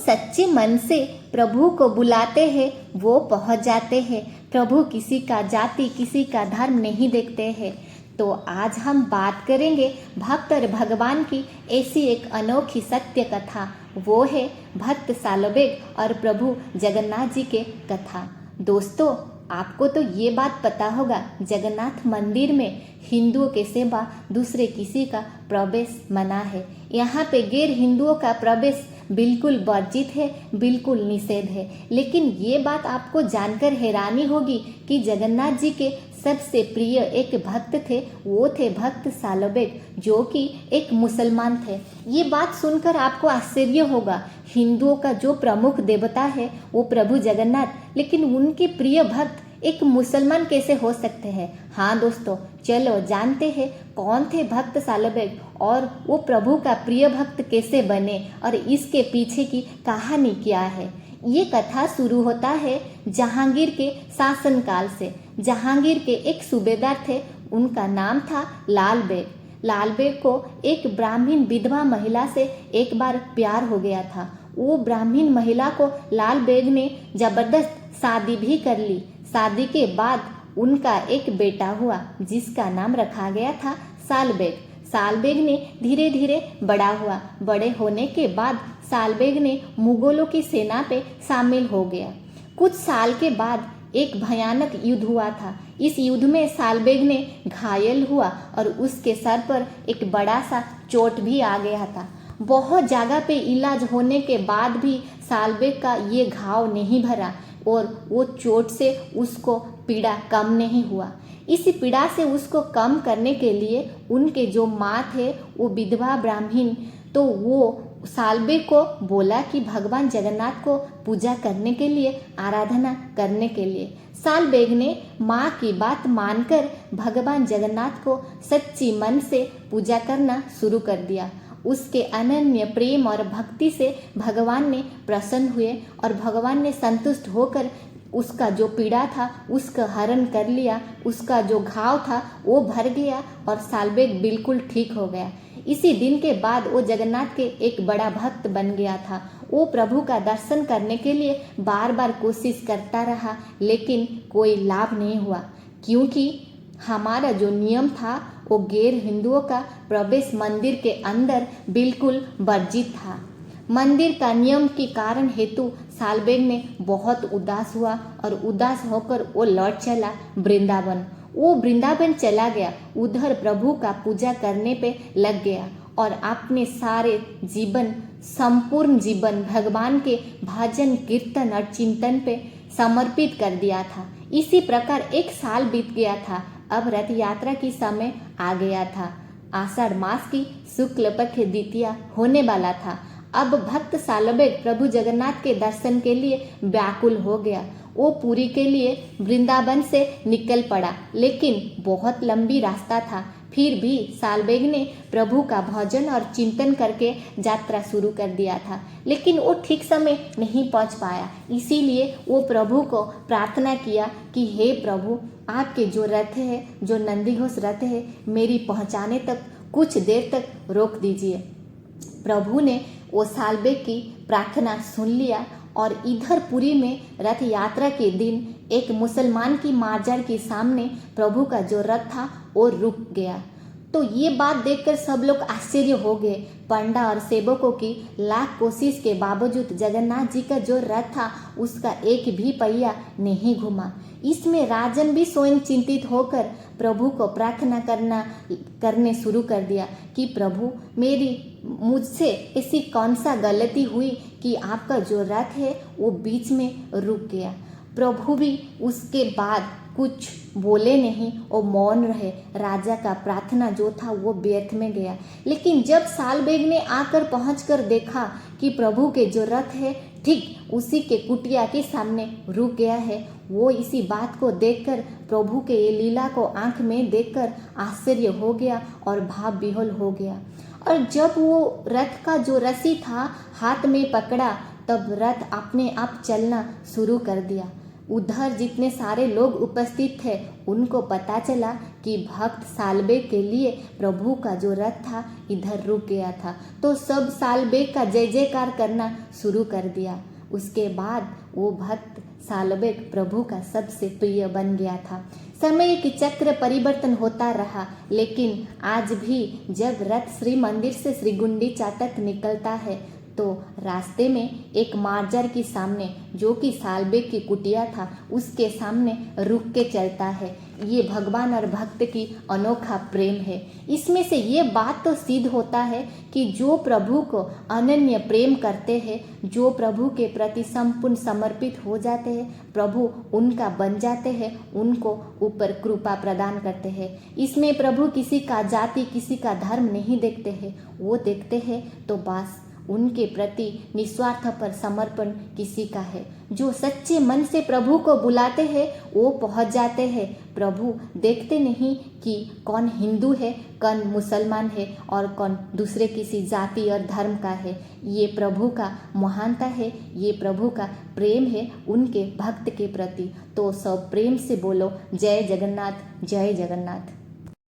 सच्चे मन से प्रभु को बुलाते हैं वो पहुंच जाते हैं। प्रभु किसी का जाति किसी का धर्म नहीं देखते हैं। तो आज हम बात करेंगे भक्त और भगवान की ऐसी एक अनोखी सत्य कथा। वो है भक्त सालोबेग और प्रभु जगन्नाथ जी के कथा। दोस्तों, आपको तो ये बात पता होगा, जगन्नाथ मंदिर में हिंदुओं के सिवा दूसरे किसी का प्रवेश मना है। यहाँ पे गैर हिंदुओं का प्रवेश बिल्कुल वर्जित है, बिल्कुल निषेध है। लेकिन ये बात आपको जानकर हैरानी होगी कि जगन्नाथ जी के सबसे प्रिय एक भक्त थे, वो थे भक्त सालोबेग, जो कि एक मुसलमान थे। ये बात सुनकर आपको आश्चर्य होगा, हिंदुओं का जो प्रमुख देवता है वो प्रभु जगन्नाथ, लेकिन उनके प्रिय भक्त एक मुसलमान कैसे हो सकते हैं। हाँ दोस्तों, चलो जानते हैं कौन थे भक्त सालोबेग और वो प्रभु का प्रिय भक्त कैसे बने और इसके पीछे की कहानी क्या है। ये कथा शुरू होता है जहांगीर के शासनकाल से। जहांगीर के एक सूबेदार थे, उनका नाम था लाल बेग। लाल बेग को एक ब्राह्मण विधवा महिला से एक बार प्यार हो गया था। वो ब्राह्मण महिला को लाल बेग ने जबरदस्त शादी भी कर ली। शादी के बाद उनका एक बेटा हुआ जिसका नाम रखा गया था सालबेग। सालबेग ने धीरे धीरे बड़ा हुआ। बड़े होने के बाद सालबेग ने मुगलों की सेना पे शामिल हो गया। कुछ साल के बाद एक भयानक युद्ध हुआ था। इस युद्ध में सालबेग ने घायल हुआ और उसके सर पर एक बड़ा सा चोट भी आ गया था। बहुत जगह पे इलाज होने के बाद भी सालबेग का ये घाव नहीं भरा और वो चोट से उसको पीड़ा कम नहीं हुआ। इस पीड़ा से उसको कम करने के लिए उनके जो माँ थे वो विधवा ब्राह्मण, तो वो सालबेग को बोला कि भगवान जगन्नाथ को पूजा करने के लिए, आराधना करने के लिए। सालबेग ने माँ की बात मानकर भगवान जगन्नाथ को सच्ची मन से पूजा करना शुरू कर दिया। उसके अनन्य प्रेम और भक्ति से भगवान ने प्रसन्न हुए और भगवान ने संतुष्ट होकर उसका जो पीड़ा था उसका हरण कर लिया। उसका जो घाव था वो भर गया और सालबेग बिल्कुल ठीक हो गया। इसी दिन के बाद वो जगन्नाथ के एक बड़ा भक्त बन गया था। वो प्रभु का दर्शन करने के लिए बार बार कोशिश करता रहा, लेकिन कोई लाभ नहीं हुआ, क्योंकि हमारा जो नियम था वो गैर हिंदुओं का प्रवेश मंदिर के अंदर बिल्कुल वर्जित था। मंदिर का नियम के कारण हेतु सालबेग ने बहुत उदास हुआ और उदास होकर वो लौट चला वृंदावन। वो वृंदावन चला गया, उधर प्रभु का पूजा करने पे लग गया और अपने सारे जीवन, संपूर्ण जीवन भगवान के भजन कीर्तन और चिंतन पे समर्पित कर दिया था। इसी प्रकार एक साल बीत गया था। अब रथ यात्रा की समय आ गया था। आषाढ़ मास की शुक्ल पक्ष द्वितीया होने वाला था। अब भक्त सालोबेग प्रभु जगन्नाथ के दर्शन के लिए व्याकुल हो गया। वो पुरी के लिए वृंदावन से निकल पड़ा, लेकिन बहुत लंबी रास्ता था। फिर भी सालबेग ने प्रभु का भजन और चिंतन करके यात्रा शुरू कर दिया था, लेकिन वो ठीक समय नहीं पहुंच पाया। इसीलिए वो प्रभु को प्रार्थना किया कि हे प्रभु, आपके जो रथ है, जो नंदीघोष रथ है, मेरी पहुंचाने तक कुछ देर तक रोक दीजिए। प्रभु ने वो सालबेग की प्रार्थना सुन लिया और इधर पुरी में रथ यात्रा के दिन एक मुसलमान की मार्जार के सामने प्रभु का जो रथ था वो रुक गया। तो ये बात देखकर सब लोग आश्चर्य हो गए। पंडा और सेवकों की लाख कोशिश के बावजूद जगन्नाथ जी का जो रथ था उसका एक भी पहिया नहीं घुमा। इसमें राजन भी स्वयं चिंतित होकर प्रभु को प्रार्थना करने शुरू कर दिया कि प्रभु, मुझसे ऐसी कौन सा गलती हुई कि आपका जो रथ है वो बीच में रुक गया। प्रभु भी उसके बाद कुछ बोले नहीं और मौन रहे। राजा का प्रार्थना जो था वो व्यर्थ में गया। लेकिन जब सालबेग ने आकर पहुंचकर देखा कि प्रभु के जो रथ है ठीक उसी के कुटिया के सामने रुक गया है, वो इसी बात को देखकर, प्रभु के ये लीला को आंख में देखकर आश्चर्य हो गया और भाव विह्वल हो गया। और जब वो रथ का जो रस्सी था हाथ में पकड़ा, तब रथ अपने आप चलना शुरू कर दिया। उधर जितने सारे लोग उपस्थित थे उनको पता चला कि भक्त सालबेग के लिए प्रभु का जो रथ था इधर रुक गया था, तो सब सालबेग का जय जयकार करना शुरू कर दिया। उसके बाद वो भक्त सालबेग प्रभु का सबसे प्रिय बन गया था। समय की चक्र परिवर्तन होता रहा, लेकिन आज भी जब रथ श्री मंदिर से श्री गुंडीचा तक निकलता है तो रास्ते में एक मार्जर के सामने, जो कि सालबेग की कुटिया था, उसके सामने रुक के चलता है। ये भगवान और भक्त की अनोखा प्रेम है। इसमें से ये बात तो सिद्ध होता है कि जो प्रभु को अनन्य प्रेम करते हैं, जो प्रभु के प्रति संपूर्ण समर्पित हो जाते हैं, प्रभु उनका बन जाते हैं, उनको ऊपर कृपा प्रदान करते हैं। इसमें प्रभु किसी का जाति, किसी का धर्म नहीं देखते हैं। वो देखते हैं तो बस उनके प्रति निस्वार्थ पर समर्पण किसी का है। जो सच्चे मन से प्रभु को बुलाते हैं वो पहुंच जाते हैं। प्रभु देखते नहीं कि कौन हिंदू है, कौन मुसलमान है और कौन दूसरे किसी जाति और धर्म का है। ये प्रभु का महानता है, ये प्रभु का प्रेम है उनके भक्त के प्रति। तो सब प्रेम से बोलो जय जगन्नाथ, जय जगन्नाथ।